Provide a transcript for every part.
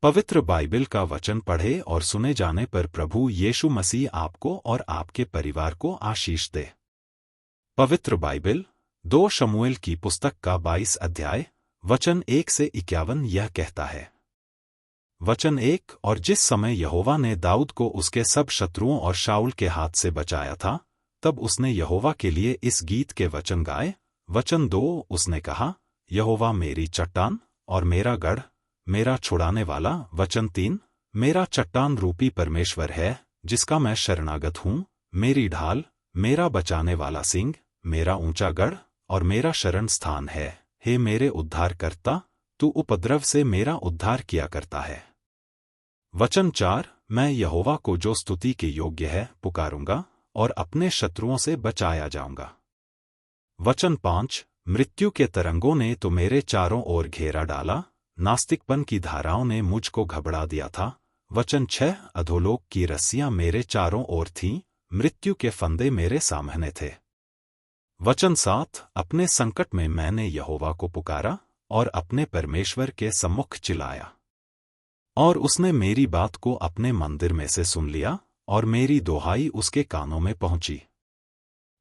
पवित्र बाइबल का वचन पढ़े और सुने जाने पर प्रभु यीशु मसीह आपको और आपके परिवार को आशीष दे। पवित्र बाइबल 2 शमूएल की पुस्तक का 22 अध्याय वचन 1 से 51 यह कहता है। वचन 1 और जिस समय यहोवा ने दाऊद को उसके सब शत्रुओं और शाऊल के हाथ से बचाया था, तब उसने यहोवा के लिए इस गीत के वचन गाए। वचन 2 उसने कहा, यहोवा मेरी चट्टान और मेरा गढ़, मेरा छुड़ाने वाला। वचन 3 मेरा चट्टान रूपी परमेश्वर है, जिसका मैं शरणागत हूँ, मेरी ढाल, मेरा बचाने वाला सिंह, मेरा ऊंचा गढ़ और मेरा शरण स्थान है। हे मेरे उद्धारकर्ता, तू उपद्रव से मेरा उद्धार किया करता है। वचन 4 मैं यहोवा को जो स्तुति के योग्य है पुकारूंगा और अपने शत्रुओं से बचाया जाऊंगा। वचन 5 मृत्यु के तरंगों ने तो मेरे चारों ओर घेरा डाला, नास्तिकपन की धाराओं ने मुझको घबरा दिया था। वचन 6 अधोलोक की रस्सियां मेरे चारों ओर थीं, मृत्यु के फंदे मेरे सामने थे। वचन 7 अपने संकट में मैंने यहोवा को पुकारा और अपने परमेश्वर के सम्मुख चिल्लाया, और उसने मेरी बात को अपने मंदिर में से सुन लिया और मेरी दोहाई उसके कानों में पहुंची।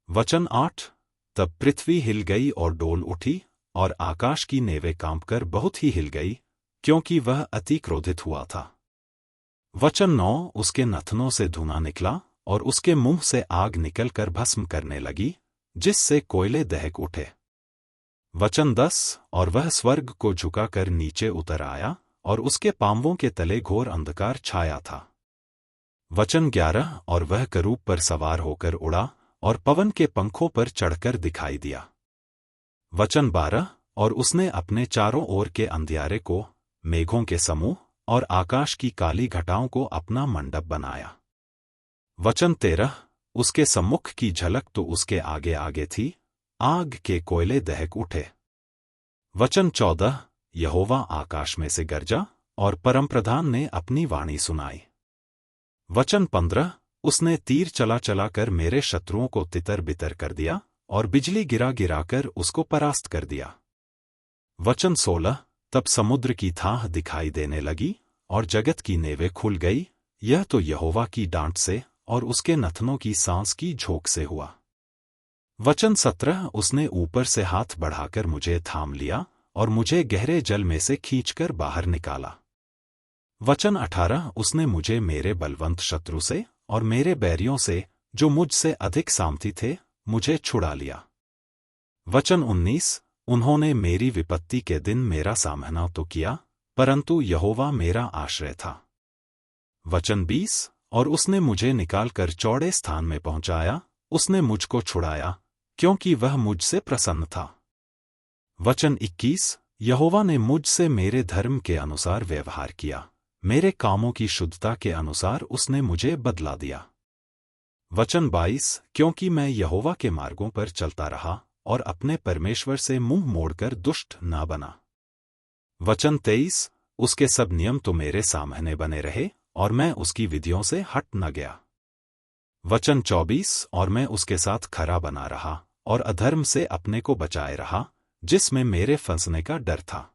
वचन 8 तब पृथ्वी हिल गई और डोल उठी और आकाश की नेवें कांपकर बहुत ही हिल गई, क्योंकि वह अति क्रोधित हुआ था। वचन 9 उसके नथनों से धुआं निकला और उसके मुंह से आग निकलकर भस्म करने लगी, जिससे कोयले दहक उठे। वचन 10 और वह स्वर्ग को झुकाकर नीचे उतर आया और उसके पांवों के तले घोर अंधकार छाया था। वचन 11 और वह करूब पर सवार होकर उड़ा और पवन के पंखों पर चढ़कर दिखाई दिया। वचन 12 और उसने अपने चारों ओर के अंधियारे को, मेघों के समूह और आकाश की काली घटाओं को अपना मंडप बनाया। वचन 13 उसके सम्मुख की झलक तो उसके आगे आगे थी, आग के कोयले दहक उठे। वचन 14 यहोवा आकाश में से गरजा और परमप्रधान ने अपनी वाणी सुनाई। वचन 15 उसने तीर चला चला कर मेरे शत्रुओं को तितर बितर कर दिया और बिजली गिरा गिराकर उसको परास्त कर दिया। वचन 16 तब समुद्र की थाह दिखाई देने लगी और जगत की नेवें खुल गई, यह तो यहोवा की डांट से और उसके नथनों की सांस की झोंक से हुआ। वचन 17 उसने ऊपर से हाथ बढ़ाकर मुझे थाम लिया और मुझे गहरे जल में से खींचकर बाहर निकाला। वचन 18 उसने मुझे मेरे बलवंत शत्रु से और मेरे बैरियों से, जो मुझसे अधिक सामर्थी थे, मुझे छुड़ा लिया। वचन 19 उन्होंने मेरी विपत्ति के दिन मेरा सामना तो किया, परंतु यहोवा मेरा आश्रय था। वचन 20 और उसने मुझे निकालकर चौड़े स्थान में पहुंचाया, उसने मुझको छुड़ाया, क्योंकि वह मुझसे प्रसन्न था। वचन 21 यहोवा ने मुझसे मेरे धर्म के अनुसार व्यवहार किया, मेरे कामों की शुद्धता के अनुसार उसने मुझे बदला दिया। वचन 22 क्योंकि मैं यहोवा के मार्गों पर चलता रहा और अपने परमेश्वर से मुंह मोड़कर दुष्ट ना बना। वचन 23 उसके सब नियम तो मेरे सामने बने रहे और मैं उसकी विधियों से हट न गया। वचन 24 और मैं उसके साथ खरा बना रहा और अधर्म से अपने को बचाए रहा, जिसमें मेरे फंसने का डर था।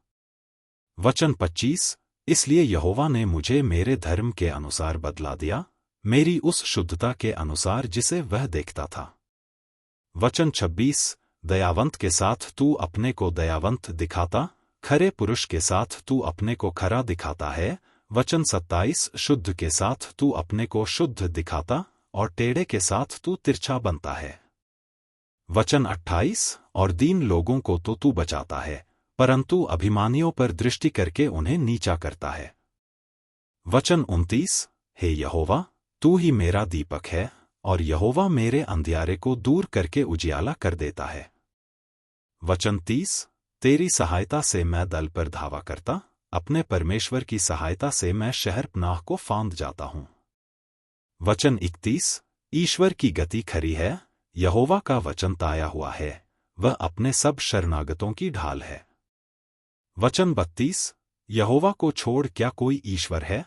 वचन 25 इसलिए यहोवा ने मुझे मेरे धर्म के अनुसार बदला दिया, मेरी उस शुद्धता के अनुसार जिसे वह देखता था। वचन 26 दयावंत के साथ तू अपने को दयावंत दिखाता, खरे पुरुष के साथ तू अपने को खरा दिखाता है। वचन 27 शुद्ध के साथ तू अपने को शुद्ध दिखाता और टेढ़े के साथ तू तिरछा बनता है। वचन 28 और दीन लोगों को तो तू बचाता है, परंतु अभिमानियों पर दृष्टि करके उन्हें नीचा करता है। वचन 29 हे यहोवा, तू ही मेरा दीपक है और यहोवा मेरे अंधियारे को दूर करके उजियाला कर देता है। वचन 30 तेरी सहायता से मैं दल पर धावा करता, अपने परमेश्वर की सहायता से मैं शहरपनाह को फांद जाता हूँ। वचन 31 ईश्वर की गति खरी है, यहोवा का वचन ताया हुआ है, वह अपने सब शरणागतों की ढाल है। वचन 32 यहोवा को छोड़ क्या कोई ईश्वर है?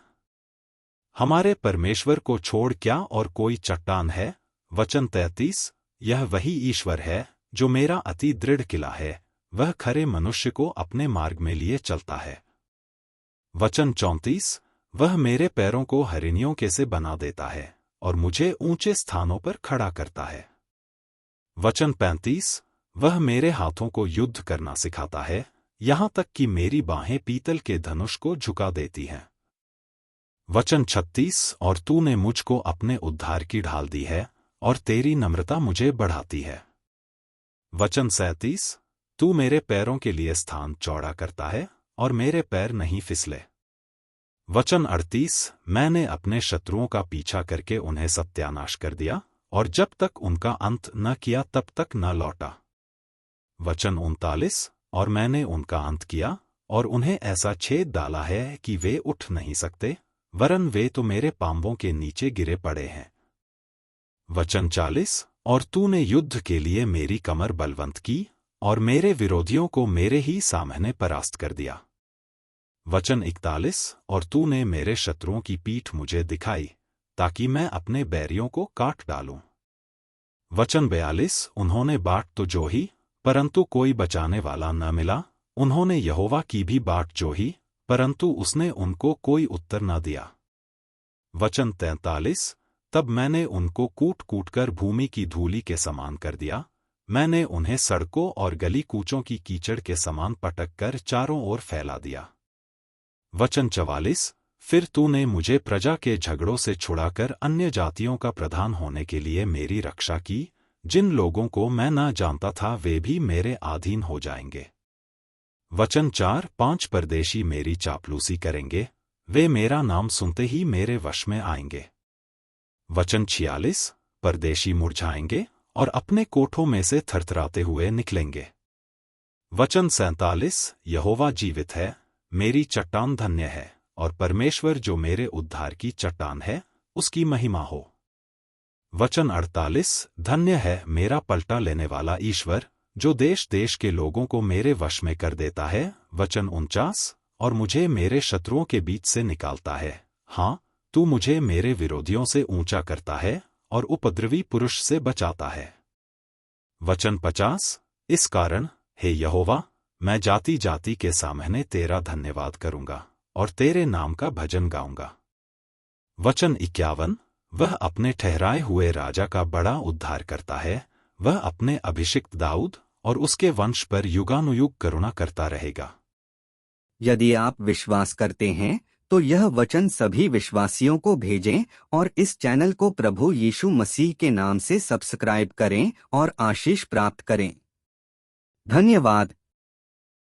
हमारे परमेश्वर को छोड़ क्या और कोई चट्टान है? वचन 33 यह वही ईश्वर है जो मेरा अति दृढ़ किला है, वह खरे मनुष्य को अपने मार्ग में लिए चलता है। वचन 34, वह मेरे पैरों को हरिणियों के से बना देता है और मुझे ऊंचे स्थानों पर खड़ा करता है। वचन 35, वह मेरे हाथों को युद्ध करना सिखाता है, यहां तक कि मेरी बाहें पीतल के धनुष को झुका देती हैं। वचन 36, और तूने मुझको अपने उद्धार की ढाल दी है और तेरी नम्रता मुझे बढ़ाती है। वचन 37, तू मेरे पैरों के लिए स्थान चौड़ा करता है और मेरे पैर नहीं फिसले। वचन 38, मैंने अपने शत्रुओं का पीछा करके उन्हें सत्यानाश कर दिया और जब तक उनका अंत न किया तब तक न लौटा। वचन 39, और मैंने उनका अंत किया और उन्हें ऐसा छेद डाला है कि वे उठ नहीं सकते, वरन वे तो मेरे पांवों के नीचे गिरे पड़े हैं। वचन 40, और तूने युद्ध के लिए मेरी कमर बलवंत की और मेरे विरोधियों को मेरे ही सामने परास्त कर दिया। वचन 41, और तूने मेरे शत्रुओं की पीठ मुझे दिखाई ताकि मैं अपने बैरियों को काट डालूं। वचन 42, उन्होंने बाट तो जोही परंतु कोई बचाने वाला न मिला, उन्होंने यहोवा की भी बाट जोही परंतु उसने उनको कोई उत्तर न दिया। वचन 43, तब मैंने उनको कूट कूट कर भूमि की धूलि के समान कर दिया, मैंने उन्हें सड़कों और गली कूचों की कीचड़ के समान पटक कर चारों ओर फैला दिया। वचन 44, फिर तूने मुझे प्रजा के झगड़ों से छुड़ाकर अन्य जातियों का प्रधान होने के लिए मेरी रक्षा की, जिन लोगों को मैं न जानता था वे भी मेरे अधीन हो जाएंगे। वचन 4-5, परदेशी मेरी चापलूसी करेंगे, वे मेरा नाम सुनते ही मेरे वश में आएंगे। वचन 46, परदेशी मुरझाएंगे और अपने कोठों में से थरथराते हुए निकलेंगे। वचन 47, यहोवा जीवित है, मेरी चट्टान धन्य है और परमेश्वर जो मेरे उद्धार की चट्टान है उसकी महिमा हो। वचन 48, धन्य है मेरा पलटा लेने वाला ईश्वर, जो देश देश के लोगों को मेरे वश में कर देता है। वचन 49, और मुझे मेरे शत्रुओं के बीच से निकालता है, हाँ तू मुझे मेरे विरोधियों से ऊंचा करता है और उपद्रवी पुरुष से बचाता है। वचन 50, इस कारण हे यहोवा, मैं जाति जाति के सामने तेरा धन्यवाद करूंगा और तेरे नाम का भजन गाऊंगा। वचन 51, वह अपने ठहराए हुए राजा का बड़ा उद्धार करता है, वह अपने अभिषिक्त दाऊद और उसके वंश पर युगानुयुग करुणा करता रहेगा। यदि आप विश्वास करते हैं तो यह वचन सभी विश्वासियों को भेजें और इस चैनल को प्रभु यीशु मसीह के नाम से सब्सक्राइब करें और आशीष प्राप्त करें। धन्यवाद।